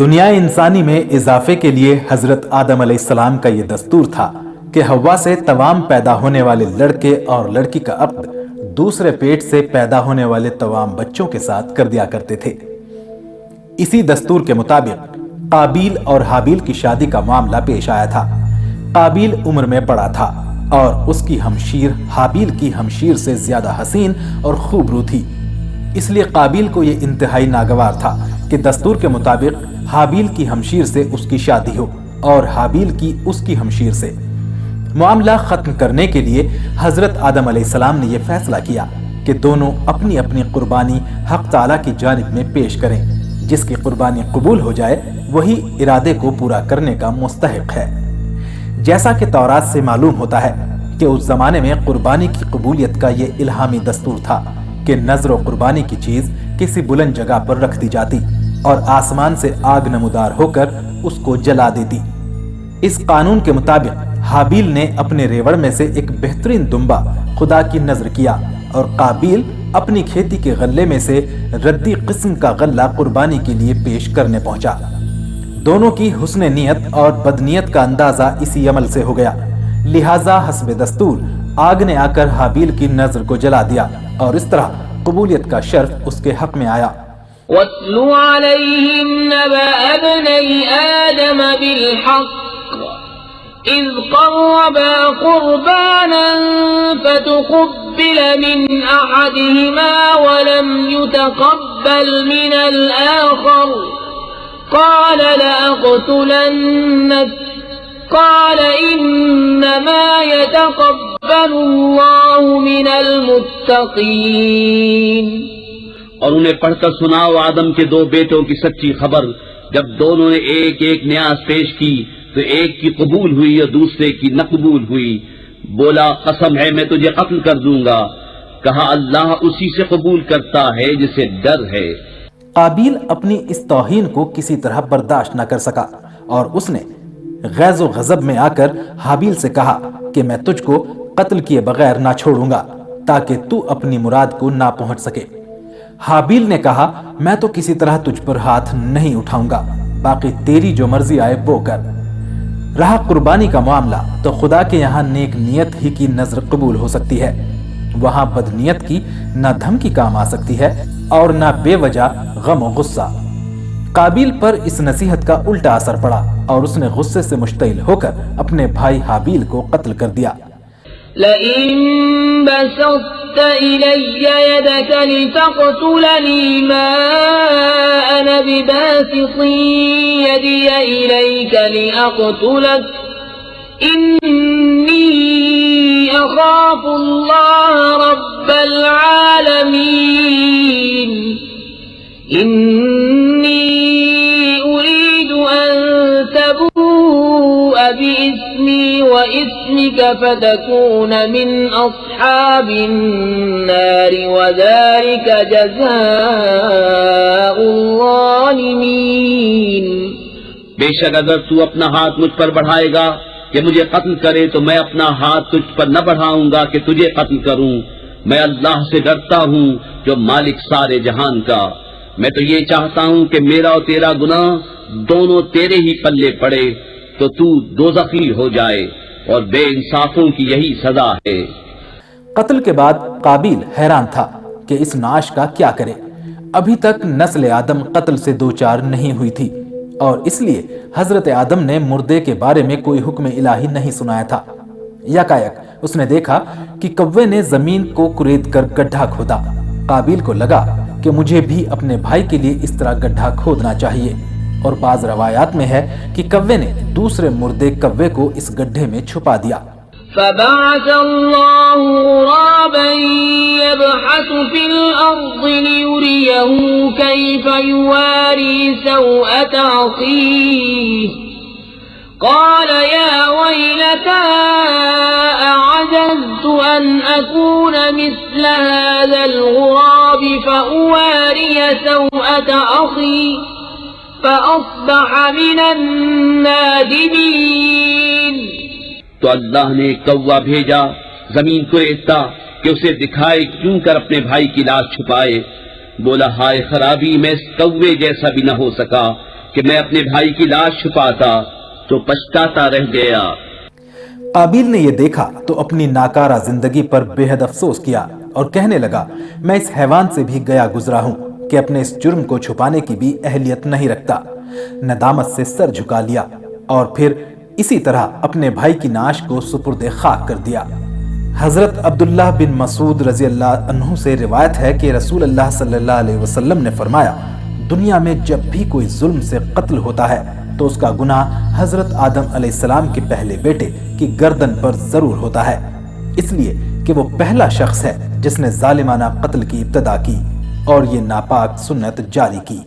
دنیا انسانی میں اضافے کے لیے حضرت آدم علیہ السلام کا یہ دستور تھا کہ حوا سے تمام پیدا ہونے والے لڑکے اور لڑکی کا عقد دوسرے پیٹ سے پیدا ہونے والے تمام بچوں کے ساتھ کر دیا کرتے تھے۔ اسی دستور کے مطابق قابیل اور حابیل کی شادی کا معاملہ پیش آیا تھا۔ قابیل عمر میں بڑا تھا اور اس کی ہمشیر حابیل کی ہمشیر سے زیادہ حسین اور خوبرو تھی، اس لیے قابیل کو یہ انتہائی ناگوار تھا کہ دستور کے مطابق حابیل کی ہمشیر سے اس کی شادی ہو اور حابیل کی اس کی ہمشیر سے۔ معاملہ ختم کرنے کے لیے حضرت آدم علیہ السلام نے یہ فیصلہ کیا کہ دونوں اپنی اپنی قربانی حق تعالیٰ کی جانب میں پیش کریں، جس کی قربانی قبول ہو جائے وہی ارادے کو پورا کرنے کا مستحق ہے۔ جیسا کہ تورات سے معلوم ہوتا ہے کہ اس زمانے میں قربانی کی قبولیت کا یہ الہامی دستور تھا کہ نذر و قربانی کی چیز کسی بلند جگہ پر رکھ دی جاتی اور آسمان سے آگ نمودار ہو کر اس کو جلا دیتی۔ اس قانون کے مطابق حابیل نے اپنے ریوڑ میں سے ایک بہترین دمبا خدا کی نذر کیا اور قابیل اپنی کھیتی کے غلے میں سے ردی قسم کا غلہ قربانی کے لیے پیش کرنے پہنچا۔ دونوں کی حسن نیت اور بدنیت کا اندازہ اسی عمل سے ہو گیا، لہٰذا حسب دستور آگ نے آ کر حابیل کی نذر کو جلا دیا اور اس طرح قبولیت کا شرف اس کے حق میں آیا۔ وَاتْلُ عَلَيْهِمْ نَبَأَ ابْنَيْ آدَمَ بِالْحَقِّ إِذْ قَرَّبَا قُرْبَانًا فَتُقُبِّلَ مِنْ أَحَدِهِمَا وَلَمْ يُتَقَبَّلْ مِنَ الْآخَرِ قَالَ لَأَقْتُلَنَّكَ قَالَ إِنَّمَا يَتَقَبَّلُ اللَّهُ مِنَ الْمُتَّقِينَ۔ اور انہیں پڑھ کر سناؤ آدم کے دو بیٹوں کی سچی خبر، جب دونوں نے ایک ایک نیاز پیش کی تو ایک کی قبول ہوئی اور دوسرے کی نہ قبول ہوئی۔ بولا قسم ہے میں تجھے قتل کر دوں گا، کہا اللہ اسی سے قبول کرتا ہے جسے ڈر ہے۔ قابیل اپنی اس توہین کو کسی طرح برداشت نہ کر سکا اور اس نے غیظ و غضب میں آ کر حابیل سے کہا کہ میں تجھ کو قتل کیے بغیر نہ چھوڑوں گا تاکہ تو اپنی مراد کو نہ پہنچ سکے۔ حابیل نے کہا میں تو کسی طرح تجھ پر ہاتھ نہیں اٹھاؤں گا، باقی تیری جو مرضی آئے وہ کر۔ رہا قربانی کا معاملہ تو خدا کے یہاں نیک نیت ہی کی نذر قبول ہو سکتی ہے، وہاں بدنیت کی نہ دھمکی کام آ سکتی ہے اور نہ بے وجہ غم و غصہ۔ قابیل پر اس نصیحت کا الٹا اثر پڑا اور اس نے غصے سے مشتعل ہو کر اپنے بھائی حابیل کو قتل کر دیا۔ لئن بسطت إلي يدك لتقتلني ما أنا بباسط يدي إليك لأقتلك إني أخاف الله رب العالمين إني أريد أن تبوء بإثمي وإثمك فتكون من أصحاب النار وذلك جزاء الظالمين۔ بے شک اگر تو اپنا ہاتھ مجھ پر بڑھائے گا کہ مجھے قتل کرے تو میں اپنا ہاتھ تجھ پر نہ بڑھاؤں گا کہ تجھے قتل کروں۔ میں اللہ سے ڈرتا ہوں جو مالک سارے جہان کا۔ میں تو یہ چاہتا ہوں کہ میرا اور تیرا گناہ دونوں تیرے ہی پلے پڑے تو تو دوزخی ہو جائے، اور بے انصافوں کی یہی سزا ہے۔ قتل کے بعد قابیل حیران تھا کہ اس نعش کا کیا کرے۔ ابھی تک نسل آدم قتل سے دوچار نہیں ہوئی تھی اور اس لیے حضرت آدم نے مردے کے بارے میں کوئی حکم الہی نہیں سنایا تھا۔ یکایک اس نے دیکھا کہ کوے نے زمین کو کرید کر گڈھا کھودا۔ قابیل کو لگا کہ مجھے بھی اپنے بھائی کے لیے اس طرح گڈھا کھودنا چاہیے، اور بعض روایات میں ہے کہ کوے نے دوسرے مردے کوے کو اس گڈھے میں چھپا دیا۔ فبعث الله غرابا يبحث في الأرض ليريه كيف يواري سوءة أخيه قال يا ويلتى أعجزت أن أكون مثل هذا الغراب فأواري سوءة أخي فأصبح من النادمين۔ تو اللہ نے کوا بھیجا زمین کو ریتتا کہ اسے دکھائے کیوں کر اپنے بھائی کی لاش چھپائے۔ بولا ہائے خرابی، میں اس کوے جیسا بھی نہ ہو سکا، کہ میں اپنے بھائی کی لاش چھپاتا تو پچھتاتا رہ گیا۔ قابیل نے یہ دیکھا تو اپنی ناکارہ زندگی پر بے حد افسوس کیا اور کہنے لگا، میں اس حیوان سے بھی گیا گزرا ہوں کہ اپنے اس جرم کو چھپانے کی بھی اہلیت نہیں رکھتا۔ ندامت سے سر جھکا لیا اور پھر اسی طرح اپنے بھائی کی نعش کو سپرد خاک کر دیا۔ حضرت عبداللہ بن مسعود رضی اللہ عنہ سے روایت ہے کہ رسول اللہ صلی اللہ علیہ وسلم نے فرمایا، دنیا میں جب بھی کوئی ظلم سے قتل ہوتا ہے تو اس کا گناہ حضرت آدم علیہ السلام کے پہلے بیٹے کی گردن پر ضرور ہوتا ہے، اس لیے کہ وہ پہلا شخص ہے جس نے ظالمانہ قتل کی ابتدا کی اور یہ ناپاک سنت جاری کی۔